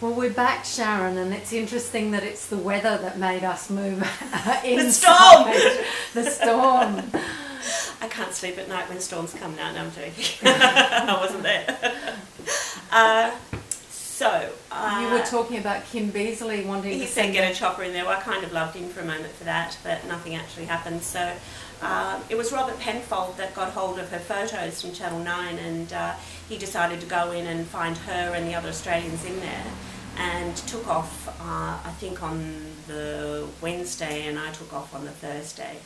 Well, we're back, Sharon, and it's interesting that it's the weather that made us move inside. The storm! The storm. I can't sleep at night when storms come now. No, I'm joking. I wasn't there. You were talking about Kim Beazley wanting to... He said get a chopper in there. Well, I kind of loved him for a moment for that, but nothing actually happened. So it was Robert Penfold that got hold of her photos from Channel 9, and he decided to go in and find her and the other Australians in there, and took off, I think, on the Wednesday, and I took off on the Thursday.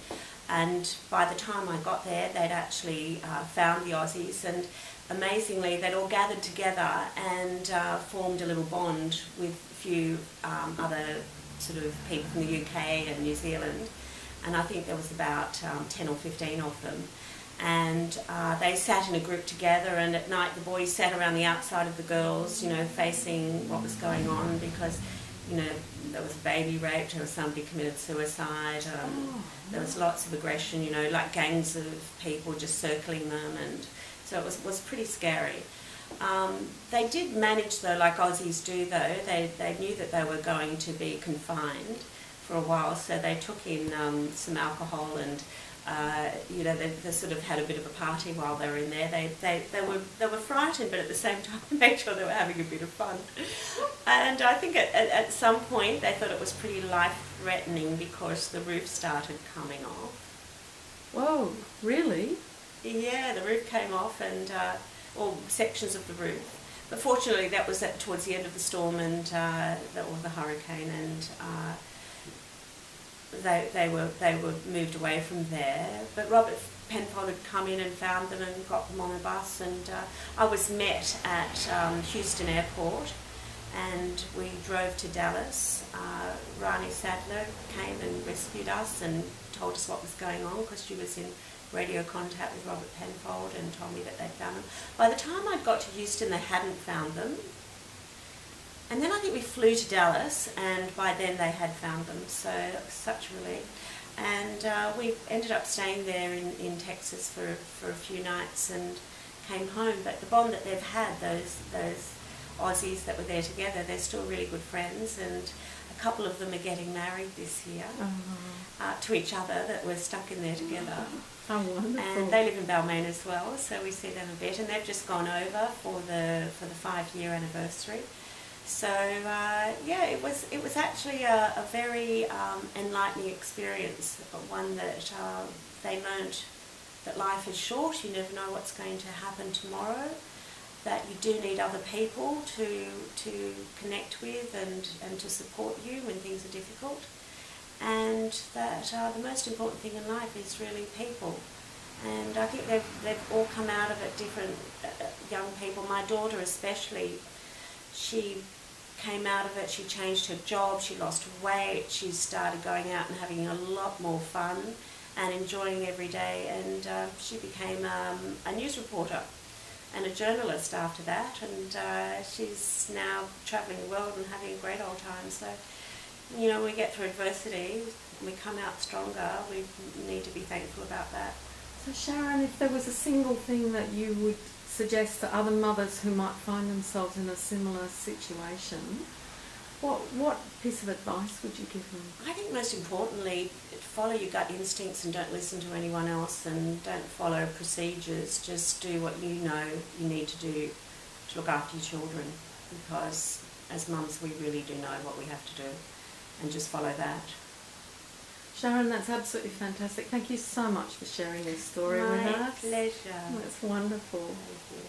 And by the time I got there, they'd actually found the Aussies, and amazingly, they'd all gathered together and formed a little bond with a few other sort of people from the UK and New Zealand. And I think there was about 10 or 15 of them. And they sat in a group together, and at night the boys sat around the outside of the girls, you know, facing what was going on, because, you know, there was a baby raped, there was somebody committed suicide, there was lots of aggression, you know, like gangs of people just circling them, and so it was pretty scary. They did manage, though, like Aussies do, though. They knew that they were going to be confined for a while, so they took in some alcohol, and you know, they sort of had a bit of a party while they were in there. They were frightened, but at the same time made sure they were having a bit of fun. And I think at some point they thought it was pretty life-threatening because the roof started coming off. Whoa, really? Yeah, the roof came off, and or sections of the roof. But fortunately, that was towards the end of the storm and or the hurricane, and they were moved away from there. But Robert Penfold had come in and found them and got them on a bus, and I was met at Houston Airport, and we drove to Dallas. Rani Sadler came and rescued us and told us what was going on, because she was in radio contact with Robert Penfold and told me that they'd found them. By the time I'd got to Houston, they hadn't found them. And then I think we flew to Dallas, and by then they had found them, so it was such a relief. And we ended up staying there in Texas for a few nights and came home. But the bond that they've had, those Aussies that were there together, they're still really good friends, and a couple of them are getting married this year to each other that were stuck in there together. Oh, wonderful. And they live in Balmain as well, so we see them a bit, and they've just gone over for the 5-year anniversary. So yeah, it was actually a very enlightening experience, one that they learnt that life is short. You never know what's going to happen tomorrow, that you do need other people to connect with and to support you when things are difficult, and that the most important thing in life is really people. And I think they've all come out of it different, young people. My daughter especially, she came out of it, she changed her job, she lost weight, she started going out and having a lot more fun and enjoying every day, and she became a news reporter and a journalist after that, and she's now travelling the world and having a great old time. So, you know, we get through adversity, we come out stronger, we need to be thankful about that. So Sharon, if there was a single thing that you would suggest to other mothers who might find themselves in a similar situation, what piece of advice would you give them? I think most importantly, follow your gut instincts and don't listen to anyone else, and don't follow procedures. Just do what you know you need to do to look after your children, because as mums we really do know what we have to do, and just follow that. Sharon, that's absolutely fantastic. Thank you so much for sharing your story with us. My pleasure. That's wonderful. Thank you.